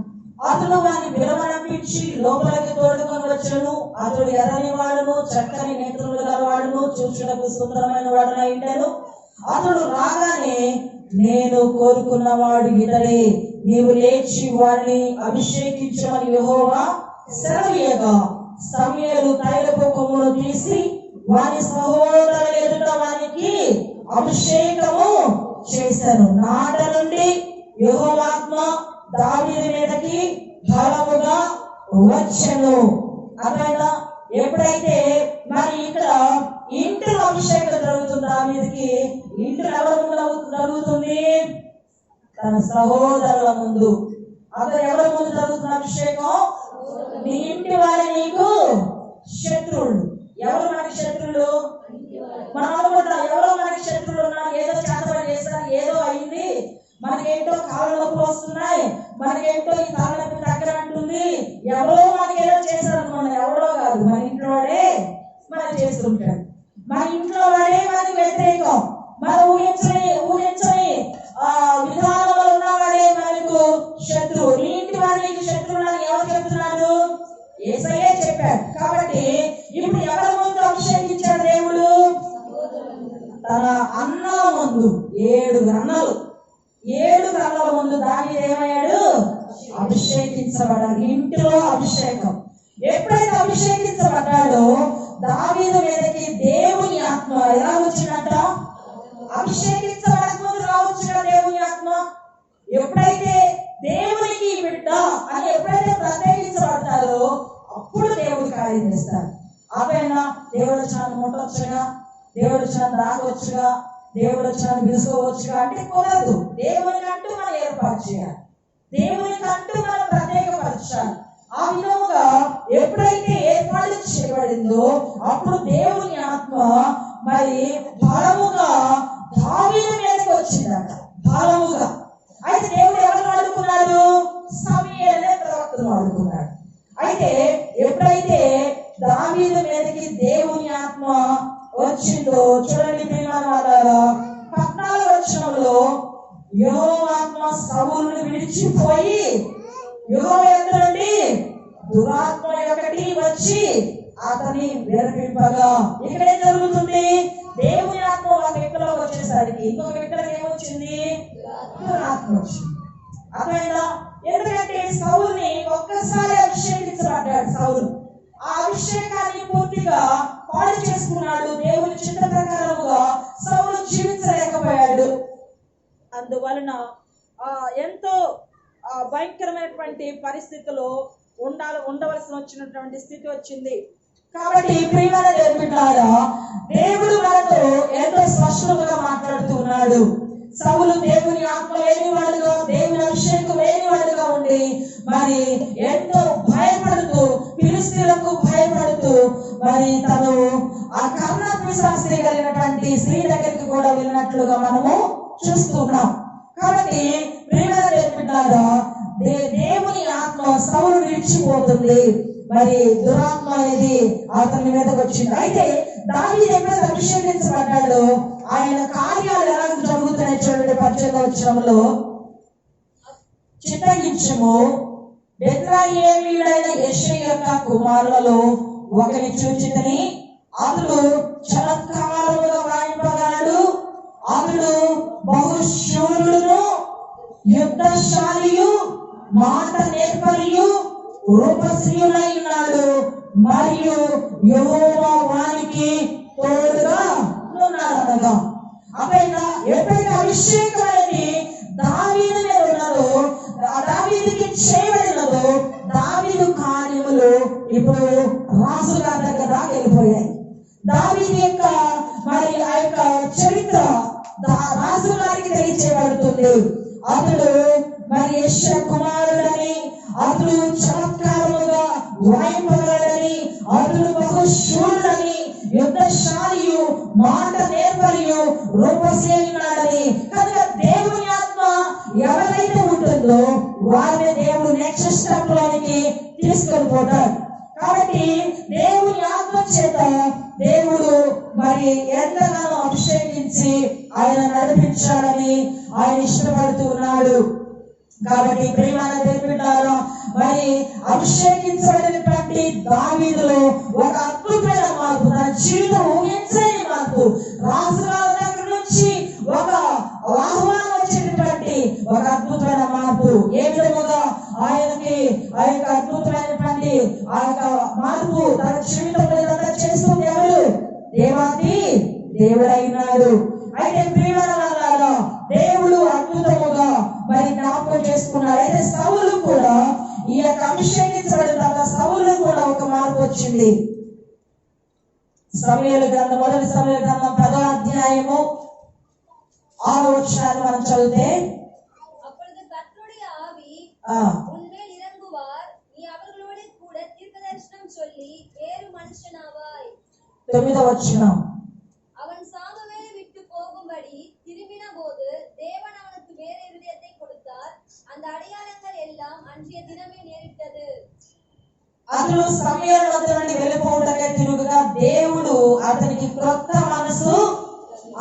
అతడు వారిని పిలవనంపించి లోపలికి తోడుకొని వచ్చెను. అతడు ఎర్రని వాడును, చక్కని నేత్రములు గలవాడును, చూచుటకు సుందరమైన వాడునై ఉండెను. అతడు రాగానే, నేను కోరుకున్నవాడు ఇతడే, నీవు లేచి వాడిని అభిషేకించమని యెహోవా సెలవీయగా, సమూయేలు తైలపు కొమ్మును తీసి వాని సహోదరుల ఎదుట వానికి అభిషేకము చేశాను. నాట నుండి యెహోవాత్మ దావీదు మీదకి బలముగా వచ్చెను. అర్థమైందా? ఎప్పుడైతే మరి ఇక్కడ ఇంటిలో అభిషేకం జరుగుతుంది దావీదుకి, ఇంటిలో ఎవరి ముందు జరుగుతుంది? తన సహోదరుల ముందు. అక్కడ ఎవరి ముందు జరుగుతున్న అభిషేకం? నీ ఇంటి వారి నీకు శత్రువులు. ఎవరు మనకి శత్రువులు? మనం అనుకుంటాం ఎవరో మనకి శత్రువులు ఉన్నారు, ఏదో చేతబడి చేస్తారు, ఏదో అయింది, మనకేంటో కాళ్ళు నొప్పులు వస్తున్నాయి, మనకేంటో ఈ కాళ్ళ నొప్పి దగ్గర అంటుంది, ఎవరో మనకేదో చేశారు అనుకున్నాం. ఎవరో కాదు, మన ఇంట్లో వాడే మనం చేస్తుంటాడు. మన ఇంట్లో వాడే మనకి వ్యతిరేకం. మనం ఊహించని విధానంలో ఉన్నవాడే మనకు శత్రువు. నీ ఇంటి వాడు నీకు శత్రువు అని ఎవరు చెప్తున్నాడు? యేసయ్యే చెప్పాడు. కాబట్టి ఇప్పుడు ఎవరి ముందు అభిషేకించాడు దేవుడు? తన అన్నల ముందు. 7 గన్నల ముందు దావీదు ఏమయ్యాడు? అభిషేకించబడాలి. ఇంటిలో అభిషేకం. ఎప్పుడైతే అభిషేకించబడ్డాడో దావీదు మీదకి దేవుని ఆత్మ ఎలా వచ్చిందంట? అభిషేకించబడక ముందు రావచ్చుగా దేవుని ఆత్మ. ఎప్పుడైతే దేవునికి బిడ్డ అని ఎప్పుడైతే ప్రత్యేకించబడతారో అప్పుడు దేవుడు కార్యం చేస్తాడు. అవేనా దేవుడు వచ్చిన ముట్టవచ్చుగా, దేవుడు వచ్చిన రాగవచ్చుగా, దేవుడు వచ్చిన పిలుచుకోవచ్చుగా అంటే కుదరదు. దేవునికి అంటూ మనం ఏర్పాటు చేయాలి, దేవునికి అంటూ మనం ప్రత్యేకపరచాలి. ఆ విధముగా ఎప్పుడైతే ఏర్పాటు చేయబడిందో అప్పుడు దేవుని ఆత్మ మరి బలముగా దావీదు మీదకి వచ్చిందంట, బలముగా. అయితే దేవుడు ఎవరు వాడుకున్నాడు? సమూయేలు ప్రవక్తను వాడుకున్నాడు. అయితే ఎప్పుడైతే దావీదు మీదకి దేవుని ఆత్మ వచ్చిందో చూడండి ప్రియమైన వారారా, 14వ వచనంలో యెహోవా ఆత్మ సౌలును విడిచిపోయి యెహోవా యొద్ద నుండి దురాత్మ ఒకటి వచ్చి అతని విరపింపగా. ఇక్కడ ఏం జరుగుతుంది? దేవుని ఆత్మ ఒక వ్యక్తిలోకి వచ్చేసరికి ఇంకొక వ్యక్తిలోకి ఏమొచ్చింది? దురాత్మ వచ్చింది. అర్థమైందా? ఎందుకంటే సౌలుని ఒక్కసారి అభిషేకించబడ్డాడు సౌలు. ఆ అభిషేకాన్ని పూర్తిగా పాడు చేసుకున్నాడు. దేవుని చిత్త ప్రకారముగా సౌలు జీవించలేకపోయాడు. అందువలన ఎంతో భయంకరమైనటువంటి పరిస్థితిలో ఉండవలసిన వచ్చినటువంటి స్థితి వచ్చింది. కాబట్టి ప్రియమైన దేవుని బిడ్డలారా, దేవుడు మనతో ఎంతో స్పష్టంగా మాట్లాడుతున్నాడు. సౌలు దేవుని ఆత్మ లేనివాడుగా, దేవుని అభిషేకం లేనివాడుగా ఉండి మరి ఎంతో భయపడుతూ, ఫిలిష్తీయులకు భయపడుతూ మరి తను ఆ కర్ణపిశాస్త్రి కలిగినటువంటి స్త్రీ దగ్గరికి కూడా వెళ్ళినట్లుగా మనము చూస్తున్నాం. కాబట్టి ప్రియమైన దేవుని బిడ్డలారా, దేవుని ఆత్మ సౌలు విడిచిపోతుంది. మరి దురాత్మ అనేది అతని మీదకి వచ్చింది. అయితే దావీదు ఎప్పుడైతే అభిషేకించబడ్డాడో ఆయన కార్యాలు ఎలా జరుగుతున్నాయి చూడండి. 18వ వచనంలో చిత్తగించుము, బెత్లెహేమీయుడైన యెషయా యొక్క కుమారులలో ఒకరిని చూచితిని, అతడు చమత్కారముగా వాయింపగలడు, అతడు బహుశూరుడును, యుద్ధశాలియు, మాట నేర్పరియు, రూపశ్రీయుడై ఉన్నాడు, మరియు యెహోవా వానికి తోడుగా ఉన్నాడనగా. ఎప్పుడైతే అభిషేకం అనేది దావీదు మీద ఉన్నదో, దావీదుకి చేయబడినదో, దావీదు కార్యములు ఇప్పుడు రాజు గారి దగ్గర దాకా వెళ్ళిపోయాయి. దావీదు యొక్క మరి ఆ యొక్క చరిత్ర రాజు గారికి తెలియచేయబడుతుంది. అతడు మరి యెషయా కుమారుడని, అతడు చమత్కారముగా వాయింపగలడని, అతడు బహుశూరుడని, యుద్ధశాలియు, మాట నేర్పరియు, రూపసేనాడని. కనుక దేవుని ఆత్మ ఎవరైతే ఉంటుందో వారిని దేవుడు నెక్స్ట్ స్టెప్ లోనికి తీసుకొని పోతాడు. కాబట్టి దేవుని ఆత్మ చేత దేవుడు మరి ఎంతగానో అభిషేకించి ఆయన నడిపించాలని ఆయన ఇష్టపడుతున్నాడు. కాబట్టి ప్రియమైన దేవుని బిడ్డలారా, మరి అభిషేకించబడినటువంటి దావీదులో ఒక అద్భుతమైన మార్పు, తన జీవితం ఊహించని మార్పు, రాజుగారి దగ్గర నుంచి ఒక ఆహ్వానం వచ్చేటటువంటి ఒక అద్భుతమైన మార్పు. ఏ విధముగా ఆయనకి ఆ యొక్క అద్భుతమైనటువంటి ఆ యొక్క మార్పు తన జీవితంలో ఇదంతా చేస్తుంది ఎవరు? దేవాది దేవుడైనాడు. అయితే ప్రియమైన వాళ్ళారా, దేవుడు అద్భుతముగా మరి జ్ఞాపకం చేసుకున్నాడు. అయితే సౌలు కూడా ఈ యొక్క అభిషేకించబడిన తర్వాత సౌలు కూడా ఒక మార్పు వచ్చింది. సమూయేలు గ్రంథం, మొదటి సమూయేలు గ్రంథం 10వ అధ్యాయము 6వ వచనాన్ని మనం చదివితే, அப்பொழுது கர்த்தருடைய ஆவி உன்மேல் இறங்குவார், நீ அவர்களோடு கூட தீர்க்கதரிசனம் சொல்லி வேறு மனுஷனாவாய். 9వ వచనం, அவன் சாமுவேலை விட்டு போகும்படி திரும்பின போது தேவன் அவனுக்கு வேற இருதயத்தை கொடுத்தார். அந்த அடையாளங்கள் எல்லாம் அன்றைய தினமே நேரிட்டது. అతడు సమూయేలు వద్ద నుండి వెళ్ళిపోవటకే తిరుగుగా దేవుడు అతనికి క్రొత్త మనసు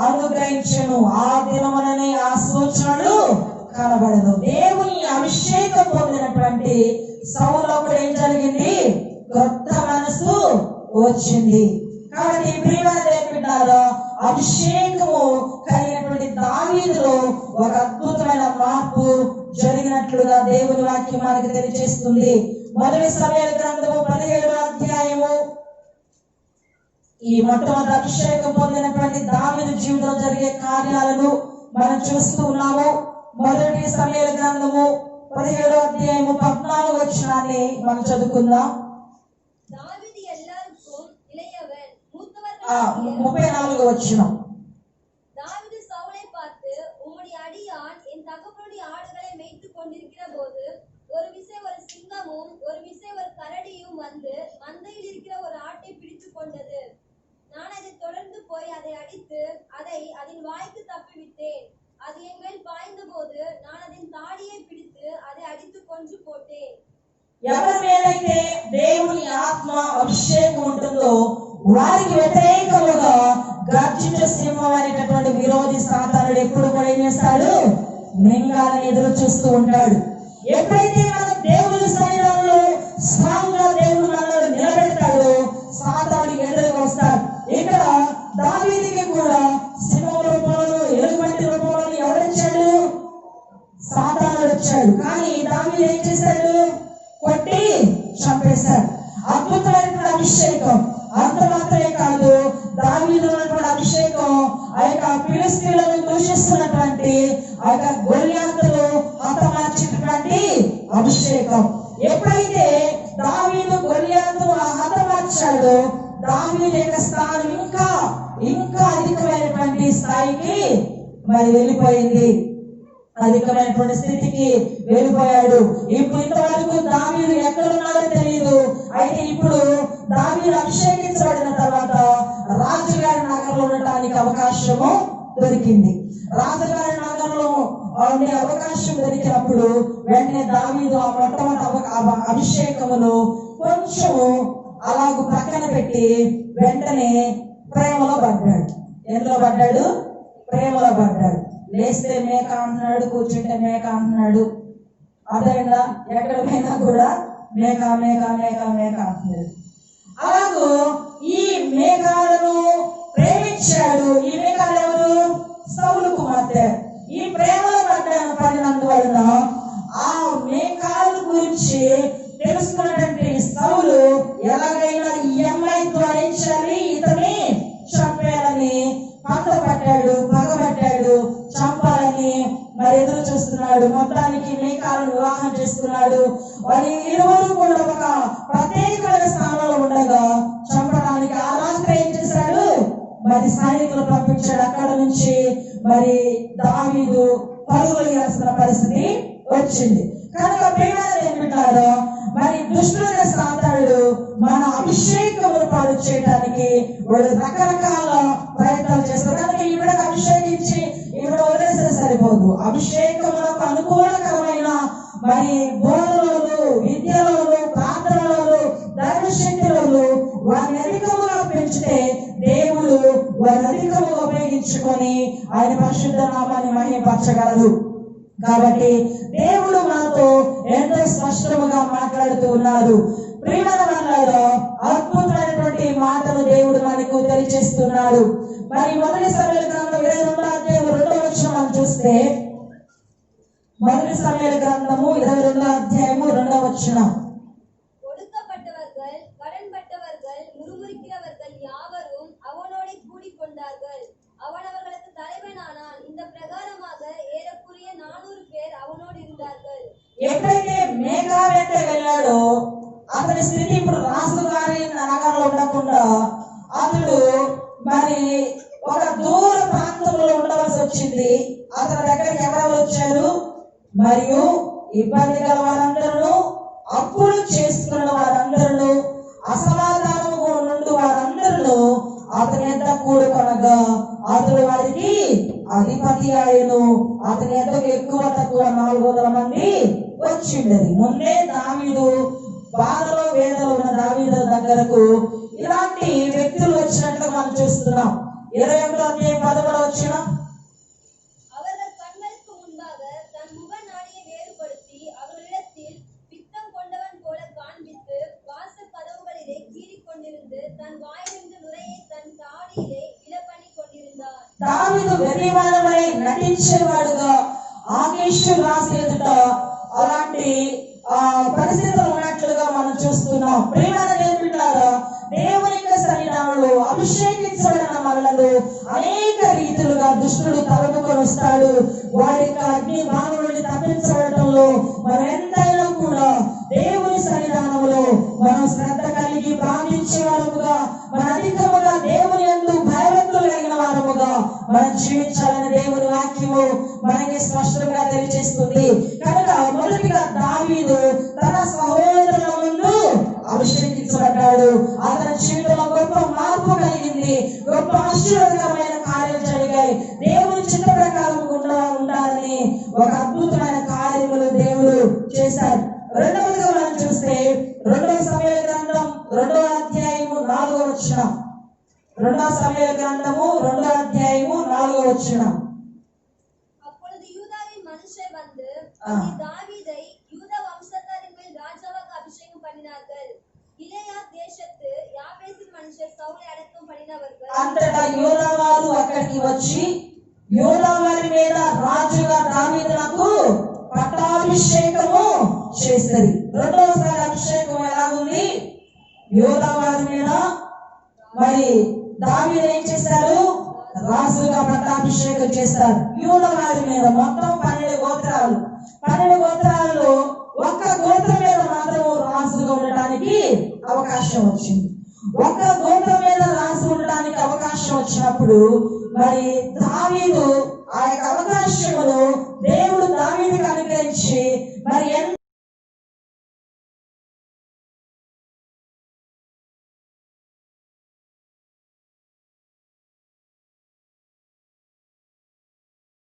అనుగ్రహించెను. ఆ దినముననే ఆ సూచనలు కనబడదు. దేవుని అభిషేకం పొందినటువంటి సౌలుకు ఏం జరిగింది? క్రొత్త మనసు వచ్చింది. కాబట్టి ప్రియమైన దేవుని బిడ్డలారా, అభిషేకము కలిగినటువంటి దావీదులో ఒక అద్భుతమైన మార్పు జరిగినట్లుగా దేవుని వాక్యం మనకి తెలియజేస్తుంది. మొదటి సమూయేలు గ్రంథము 17వ అధ్యాయము ఈ మొట్టమొదటి అభిషేకం పొందినటువంటి దావీదు జీవితంలో జరిగే కార్యాలను మనం చూస్తూ ఉన్నాము. మొదటి సమూయేలు గ్రంథము 17వ అధ్యాయము 14వ వచనాన్ని మనం చదువుకుందాం. 34వ వచనం. தாவீது சவுலை பார்த்து, உம்முடைய அடியான் என் தகப்பனுடைய ஆடுகளை மேய்த்துக் கொண்டிருக்கிற போது ஒரு விசை ஒரு சிங்கமும் ஒரு விசை ஒரு கரடியும் வந்து மந்தையில் இருக்கிற ஒரு ஆட்டை பிடித்துக் கொண்டது. நான் அதை தொடர்ந்து போய் அதை அடித்து அதை அதன் வாய்க்கு தப்பிவிட்டேன். அது என் மேல் பாய்ந்த போது நான் அதன் தாடியை பிடித்து அதை அடித்து கொன்று போட்டேன். ఎవరి మీదైతే దేవుని ఆత్మ అభిషేకం ఉంటుందో వారికి వ్యతిరేకముగా గర్జించే సింహం అనేటటువంటి విరోధి సాతానుడు ఎప్పుడు కూడా ఏం చేస్తాడు? మింగాలని ఎదురు చూస్తూ ఉంటాడు. ఎప్పుడైతే మనం దేవుని సన్నిధానంలో స్ట్రాంగ్ గా దేవుడు మనల్ని నిలబెడతాడో సాతానుడు ఎదురుగా వస్తాడు. ఇక్కడ దావీదుకి కూడా సింహం రూపంలో ఎలుగుబంటి రూపంలో ఎవరొచ్చాడు? సాతానుడు వచ్చాడు. కానీ దావీదు ఏం చేశాడు? కొట్టి చంపేశాడు. అద్భుతమైనటువంటి అభిషేకం. అంత మాత్రమే కాదు, దావీదు ఉన్నటువంటి అభిషేకం ఆ యొక్క ఫిలిష్తీయులను దూషిస్తున్నటువంటి ఆ యొక్క గొల్యాతును హతమార్చినటువంటి అభిషేకం. ఎప్పుడైతే దావీదు గొల్యాతును హతమార్చాడో దావీదు యొక్క స్థానం ఇంకా అధికమైనటువంటి స్థాయికి మరి వెళ్ళిపోయింది. అధికమైనటువంటి స్థితికి వెళ్ళిపోయాడు. ఇప్పుడు ఇంతవరకు దావీదు ఎక్కడున్నాడో తెలియదు. అయితే ఇప్పుడు దావీదు అభిషేకించబడిన తర్వాత రాజుగారి నగరంలో ఉండటానికి అవకాశము దొరికింది. రాజుగారి నగరంలో ఉండే అవకాశం దొరికినప్పుడు వెంటనే దావీదు ఆ మొట్టమొదటి అభిషేకమును కొంచెము అలాగూ పక్కన పెట్టి వెంటనే ప్రేమలో పడ్డాడు. ఎందులో పడ్డాడు? ప్రేమలో పడ్డాడు. లేస్తే మేక అంటున్నాడు, కూర్చుంటే మేక అంటున్నాడు. అదేనా ఎక్కడ పోయినా కూడా మేక మేక మేక మేక అంటున్నాడు. అలాగూ ఈ మేఘాలను ప్రేమించాడు. ఈ మేఘాలు ఎవరు? సౌలు కుమార్తె. ఈ ప్రేమలో పడినందువలన ఆ మేఘాల గురించి తెలుసుకున్నటువంటి సౌలు ఎలాగైనా ఈ అమ్మాయి త్వరించాలి, ఇతని చంపేయాలని పట్టబట్టాడు, పగబట్టాడు, చంపాలని మరి ఎదురు చూస్తున్నాడు. మొత్తానికి మేకాలను వివాహం చేసుకున్నాడు. వారి ఇరువురు కూడా ఒక ప్రత్యేకమైన స్థానంలో ఉండగా చంపడానికి ఆ రాత్రి ఏం చేశాడు? మరి సైనికులు పంపించాడు. అక్కడ నుంచి మరి దావీదు పరుగులు వేయాల్సిన పరిస్థితి వచ్చింది. కనుక ప్రేమను ఏమిటారో మరి దుష్టులైన సాతానుడు మన అభిషేకమును పాడు చేయడానికి వాళ్ళు రకరకాల ప్రయత్నాలు చేస్తారు. కనుక ఈవిడకు అభిషేకించి ఈవిడ వదిలేస్తే సరిపోదు. అభిషేకములకు అనుకూలకరమైన మరి బోధనలు, విద్యలను, ప్రార్థనలు, దైవశక్తులను వారిని అధికముగా పెంచితే దేవుడు వారిని అధికముగా ఉపయోగించుకొని ఆయన పరిశుద్ధ నామాన్ని మహిమపరచగలరు. కాబట్టి దేవుడు మనతో ఎంతో స్పష్టముగా మాట్లాడుతూ ఉన్నారు. ప్రియమైన వాళ్ళలో అద్భుతమైనటువంటి మాటలు దేవుడు మనకు తెలియజేస్తున్నాడు. మరి మొదటి సమూయేలు గ్రంథం 22వ అధ్యాయం 2వ వచనం చూస్తే, మొదటి సమూయేలు గ్రంథము 22వ అధ్యాయము 2వ వచనం. ஒடுக்கப்பட்டவர்கள், கடன்பட்டவர்கள், முறுமுறுக்கிறவர்கள் யாவரும் அவனோட கூடிக்கொண்டார்கள். அவன் அவர்களுக்கு தலைவனானான். இந்த பிரகாரமாக ఏరకురియ 400 பேர் அவனோடு இருந்தார்கள். ఎప్పుడైతే మేఘా వెంట వెళ్ళాడో అతని స్థితి ఇప్పుడు రాజుగారి నగరంలో ఉండకుండా అతడు మరి ఒక దూర ప్రాంతంలో ఉండవలసి వచ్చింది. అతని దగ్గరికి ఎవరెవరు వచ్చారు? మరియు ఇబ్బంది గల వారందరూ, అప్పులు చేసుకున్న వారందరూ, అసమాధానము నుండి వారందరూ అతని ఎంత కూడుకొనగా అతడు వారికి అధిపతి ఆయను. అతని ఎంతకు ఎక్కువ తక్కువ 400 మంది వచ్చిండది. ముందే దావీదు బాధలో వేదలో ఉన్న దావీదు దగ్గరకు ఇలాంటి వ్యక్తులు వచ్చినట్లు మనం చూస్తున్నాం. 21వ అధ్యాయం 11వ వచనం. அவர்கள் கண்களுக்கு முன்பாக தன் முக நாடியை வேறுபடுத்தி அவர்களிடத்தில் பித்தம் கொண்டவன் போல காண்பித்து வாசல் கதவுகளிலே கீறிக் கொண்டிருந்து தன் வாயிலிருந்து நுரையை தன் தாடியிலே இளப்பண்ணி கொண்டிருந்தார். దావీదు వెర్రివాడవై నటించేవాడుగా ఆకీషు రాజు ఎదుట అలాంటి పరిస్థితులు ఉన్నట్లుగా మనం చూస్తున్నాం. ప్రియమైన దేవుని బిడ్డలారా, దేవుని యొక్క సన్నిధానంలో అభిషేకించబడిన మనలను అనేక రీతులుగా దుష్టుడు తరుముకొని వస్తాడు. వాడి యొక్క అగ్ని బాణం నుండి తప్పించబడటంలో మనం ఎంతైనా కూడా దేవుని సన్నిధానంలో మనం శ్రద్ధ కలిగి ప్రార్థించే వారముగా, మన అధికముగా దేవుని యందు భయభక్తులు కలిగిన వారముగా మనం జీవించాలని దేవుని వాక్యము మనకి స్పష్టంగా తెలియజేస్తుంది. కనుక మొదటిగా దావీదు తన సహోదరుల ముందు అభిషేకించబడ్డాడు. అతని జీవితంలో గొప్ప మార్పు కలిగింది, గొప్ప ఆశీర్వాదకరమైన కార్యాలు జరిగాయి. దేవుని చిత్త ప్రకారం ఉండాలని ఒక అద్భుతమైన కార్యములు దేవుడు చేశారు. రెండవదిగా మనం చూస్తే 2వ సమూయేలు గ్రంథం 2వ అధ్యాయము 4వ వచనం. 2వ సమూయేలు గ్రంథము 2వ అధ్యాయము 4వ వచనం. அப்பொழுது யூதாவின் மனுஷர் வந்து தாவீதை யூதா வம்சத்தாரின் மேல் ராஜாவாக அபிஷேகம் பண்ணினார்கள். கிலெயாத் தேசத்து யாபேசின் மனுஷர் சவுலை அடக்கம் பண்ணினவர்கள். అంతటా యూదా వారు అక్కడికి వచ్చి యూదా వారి మీద రాజుగా దావీదునకు పట్టాభిషేకము చేస్తారు. రెండవసారి అభిషేకం ఎలా ఉంది? యూదా వారి మీద మరి దావీదు ఏం చేశారు? రాజుగా పట్టాభిషేకం చేస్తారు. యూదా వారి మీద మొత్తం 12 గోత్రాలు. 12 గోత్రాల్లో ఒక్క గోత్రం మీద మాత్రం రాజుగా ఉండడానికి అవకాశం వచ్చింది. ఒక్క గోత్రం మీద రాజు ఉండడానికి అవకాశం వచ్చినప్పుడు మరి దావీదు ఆ యొక్క అవకాశమును దేవుడు దావీదుకి అనుగ్రహించి మరి